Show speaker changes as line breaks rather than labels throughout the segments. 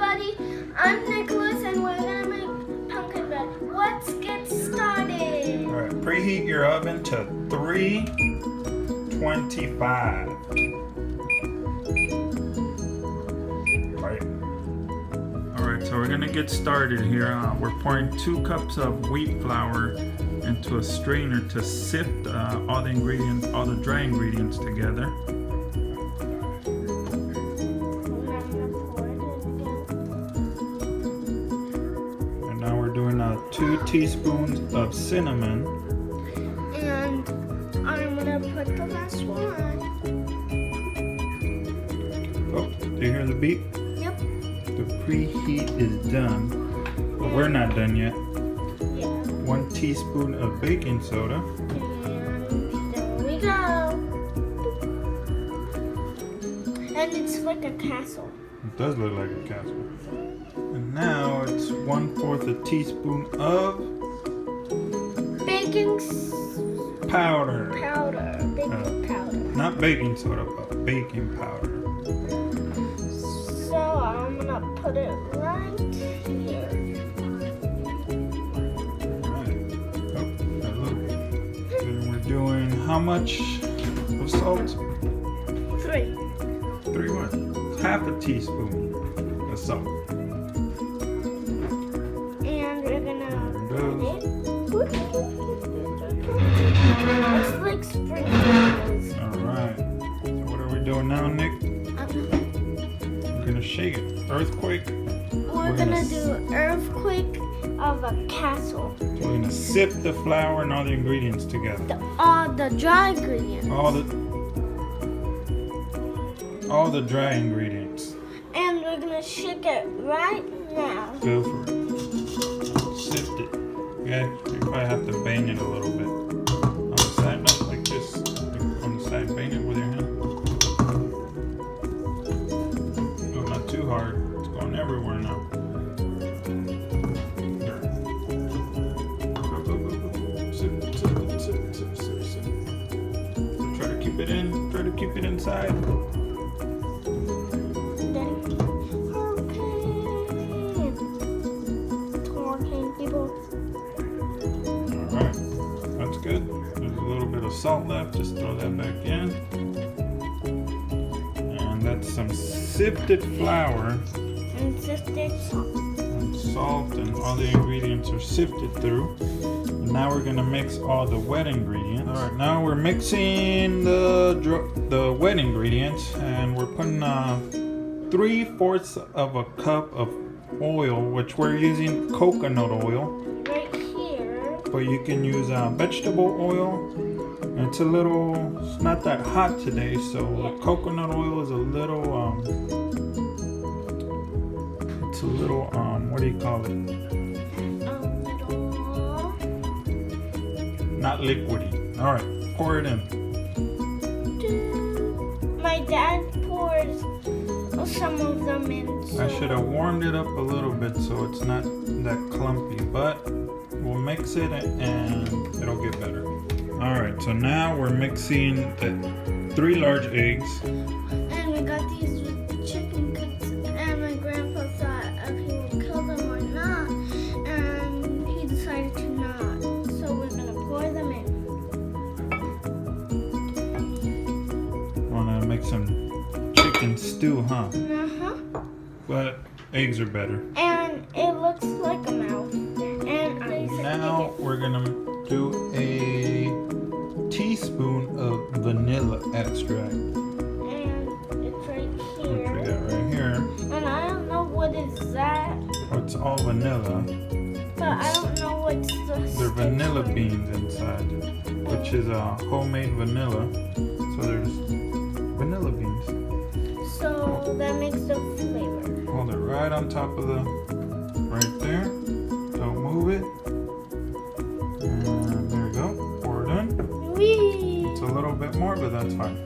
everybody. I'm Nicholas and we're gonna make pumpkin bread. Let's get started.
All right, preheat your oven to 325. All right, so we're gonna get started here. We're pouring 2 cups of wheat flour into a strainer to sift all the dry ingredients together. Now we're doing 2 teaspoons of cinnamon.
And I'm gonna put the last one.
Oh, do you hear the beep?
Yep.
The preheat is done, but we're not done yet.
Yeah.
1 teaspoon of baking soda.
And there we go. And it's like a castle.
It does look like a castle. And now it's 1/4 a teaspoon of
Baking
powder.
Baking powder.
Not baking soda, but baking powder.
So I'm gonna put it right here.
Alright. Oh, that look. Then we're doing how much of salt?
3.
3 what? It's half a teaspoon of salt.
And we're gonna put it. It's like sprinkles.
Alright. So what are we doing now, Nick? We're gonna shake it. Earthquake.
We're gonna do earthquake of a castle.
So we're gonna sift the flour and all the ingredients together.
All the dry ingredients.
All the dry ingredients.
And we're gonna shake it right now.
Go for it. Sift it. Okay, you probably have to bang it a little bit. On the side, not like this. On the side, bang it with your hand. No, not too hard. It's going everywhere now. There. Go, go, go, go. Sift it, sift it, sift it, sift it, sift it, sift it. Try to keep it in. Try to keep it inside. Alright, that's good. There's a little bit of salt left, just throw that back in. And that's some sifted flour.
And sifted salt.
And salt and all the ingredients are sifted through. And now we're gonna mix all the wet ingredients. Alright, now we're mixing the wet ingredients and we're putting 3/4 of a cup of oil, which we're using coconut oil.
Right here.
But you can use vegetable oil. And it's not that hot today, so the coconut oil is a little, what do you call it? Not liquidy. All right, pour it in.
My dad pours some of them in.
I should have warmed it up a little bit so it's not that clumpy, but we'll mix it and it'll get better. All right, so now we're mixing the 3 large eggs.
And we got these chicken cuts, and my grandpa thought if he would kill them or not, and he decided to not. So we're gonna pour them in.
Want to make some chicken stew, huh?
Uh-huh.
But eggs are better.
And it looks like a mouth. And
Now we're gonna do a teaspoon of vanilla extract.
And it's right here.
Which we got right here.
And I don't know what is that,
Oh, it's all vanilla.
but I don't know what's the
They're vanilla beans inside, which is homemade vanilla. So there's vanilla beans.
So that makes the flavor.
Hold it right on top of right there. Don't move it. And there we go. Pour it in.
Whee!
It's a little bit more, but that's fine.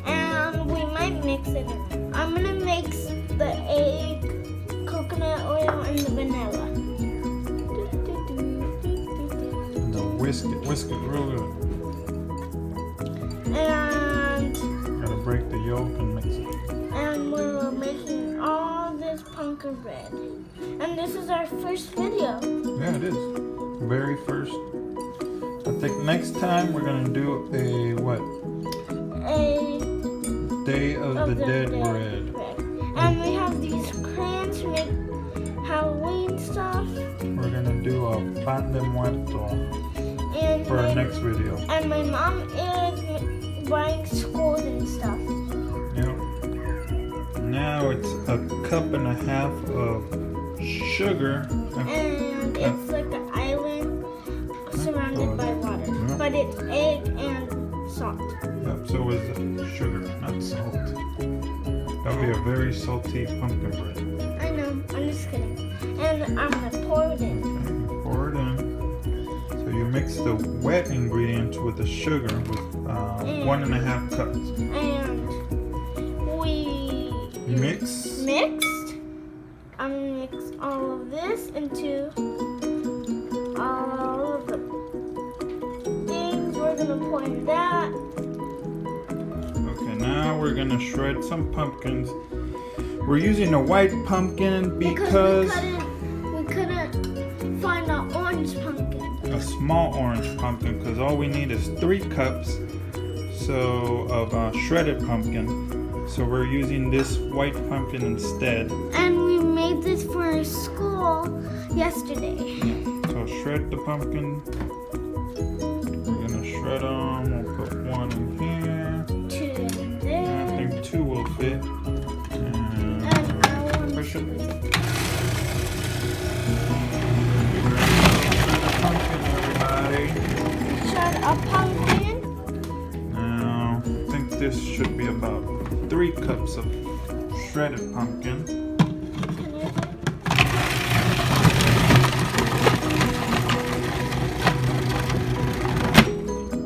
And we might mix it. I'm gonna mix the egg, coconut oil, and the vanilla.
And then whisk it real good.
And
Gotta break the yolk and mix it.
we're making all this pumpkin pumpkin bread. And this is our first video.
Yeah, it is. Very first. I think next time we're gonna do a what?
A
Day of the Dead bread.
And we have these crayons to make Halloween stuff.
We're gonna do a pan de muerto
And
for our next video.
And my mom is buying schools and stuff.
Yep. Now it's a cup and a half of sugar.
And it's like an island surrounded by water.
Yeah.
But it's egg and salt.
Yep, so is sugar, not salt. That would be a very salty pumpkin bread.
I know, I'm just kidding. And I'm gonna pour it in.
Okay, pour it in. So you mix the wet ingredients with the sugar with 1.5 cups.
And we
Mixed.
I'm gonna mix all of this into all of the things. We're gonna pour in that.
Okay, now we're gonna shred some pumpkins. We're using a white pumpkin because
we couldn't find an orange pumpkin.
a small orange pumpkin, because all we need is 3 cups of shredded pumpkin. So we're using this white pumpkin instead.
And we made this for school yesterday.
So shred the pumpkin. We're gonna shred them. We'll put 1 in here.
2 in
I
there.
think 2 will fit. And
And I want
push it.
to
Pumpkin, everybody.
shred a pumpkin.
Now, I think this should be about 3 cups of shredded pumpkin.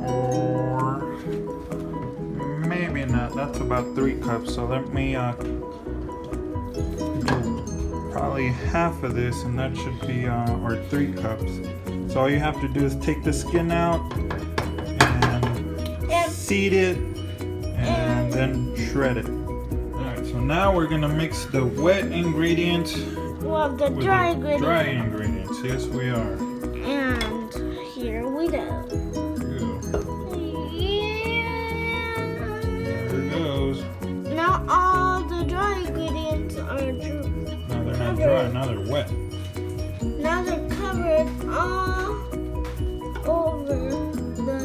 Or maybe not. That's about 3 cups. So let me do probably half of this, and that should be or 3 cups. So all you have to do is take the skin out and seed it, and then shred it. Alright, so now we're gonna mix the wet ingredients
Well, the
with
dry
the
ingredients.
dry ingredients. Yes, we are.
And here we go.
There it goes.
Now all the dry ingredients are
Now they're not dry, now they're wet.
Now they're covered all over the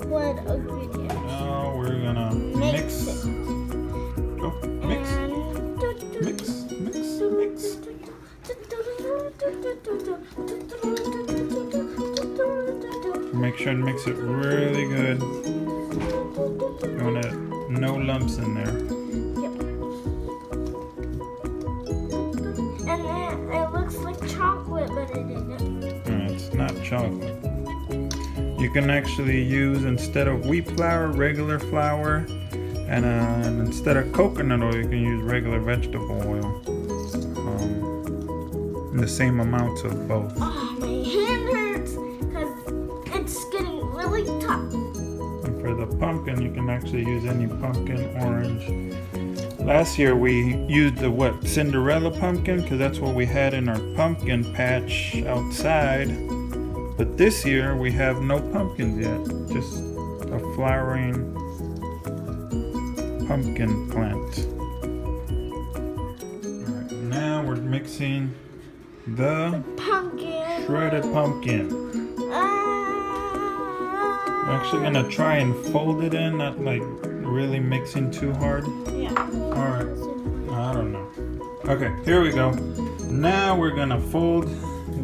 wet ingredients.
Now we're gonna mix.
it.
Go, mix,
And
mix, mix, mix. Make sure and mix it really good. You wanna no lumps in there.
Yep. And then it looks like chocolate, but it isn't.
It's not chocolate. You can actually use, instead of wheat flour, regular flour, and instead of coconut oil, you can use regular vegetable oil. In the same amounts of both.
Oh, my hand hurts because it's getting really tough.
And for the pumpkin, you can actually use any pumpkin, orange. Last year we used the Cinderella pumpkin, because that's what we had in our pumpkin patch outside. But this year we have no pumpkins yet, just a flowering pumpkin plant. Alright, now we're mixing the
Pumpkin.
shredded pumpkin. I'm actually gonna try and fold it in, not like really mixing too hard.
Yeah.
Alright, I don't know. Okay, here we go. Now we're gonna fold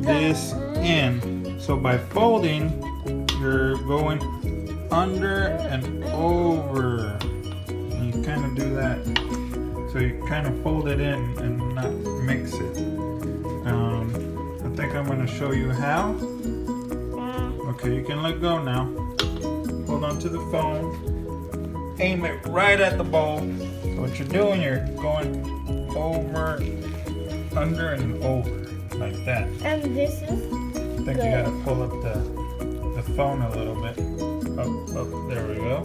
this in. So by folding, you're going under and over. And you kind of do that. So you kind of fold it in and not mix it. I think I'm gonna show you how. Okay, you can let go now. Hold on to the phone. Aim it right at the bowl. So what you're doing, you're going over, under, and over, like that.
And this is
I think you gotta pull up the phone a little bit. Up, there we go.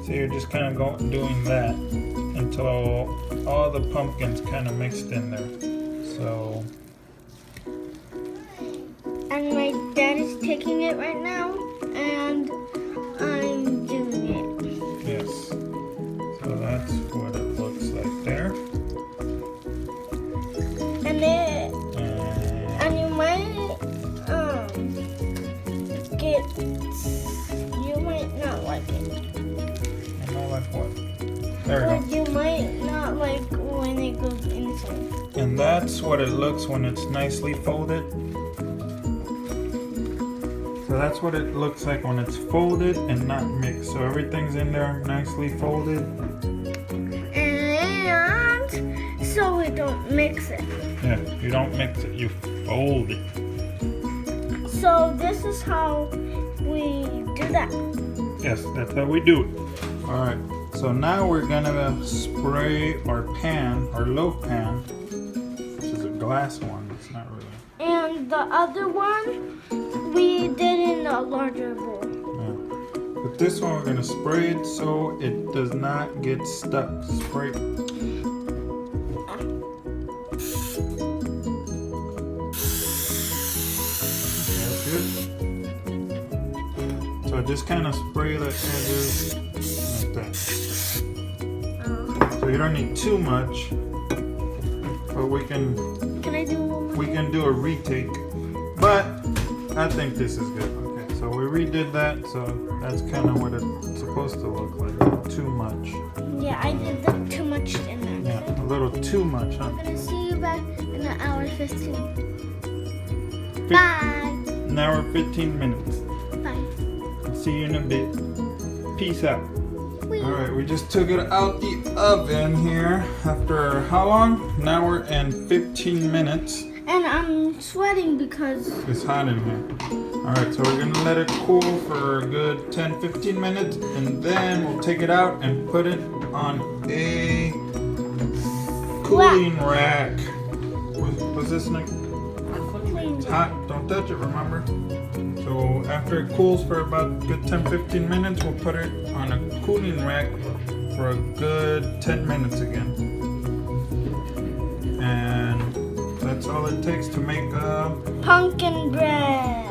So you're just kind of doing that until all the pumpkins kind of mixed in there. So,
And my dad is taking it right now, and I'm doing it.
yes. So that's what it looks like there.
And you might you might not like it.
I know like what? There
Or
we go.
you might not like when it goes inside.
And that's what it looks when it's nicely folded. So that's what it looks like when it's folded and not mixed. So everything's in there nicely folded.
And so we don't mix it.
Yeah, you don't mix it, you fold it.
So this is how we do that.
Yes, that's how we do it. All right, so now we're gonna spray our pan, our loaf pan, which is a glass one. It's not really.
And the other one, we did in a larger bowl.
Yeah. But this one we're gonna spray it so it does not get stuck. Spray. That's good. So just kind of spray the edges like that. So you don't need too much, but we can
Can I do one?
do a retake. But I think this is good. Okay, so we redid that, so that's kind of what it's supposed to look like. Not too much.
Yeah, I did too much in there.
Yeah, a little too much, huh?
I'm gonna see you back in an hour 15. Bye.
An hour 15 minutes.
Bye.
See you in a bit. Peace out.
Whee.
All right, we just took it out the oven here after how long? An hour and 15 minutes.
And I'm sweating because
It's hot in here. All right, so we're gonna let it cool for a good 10-15 minutes, and then we'll take it out and put it on a cooling rack. Was this Nick? It's hot, don't touch it, remember? So after it cools for about a good 10-15 minutes, we'll put it on a cooling rack for a good 10 minutes again. And that's all it takes to make a
pumpkin bread.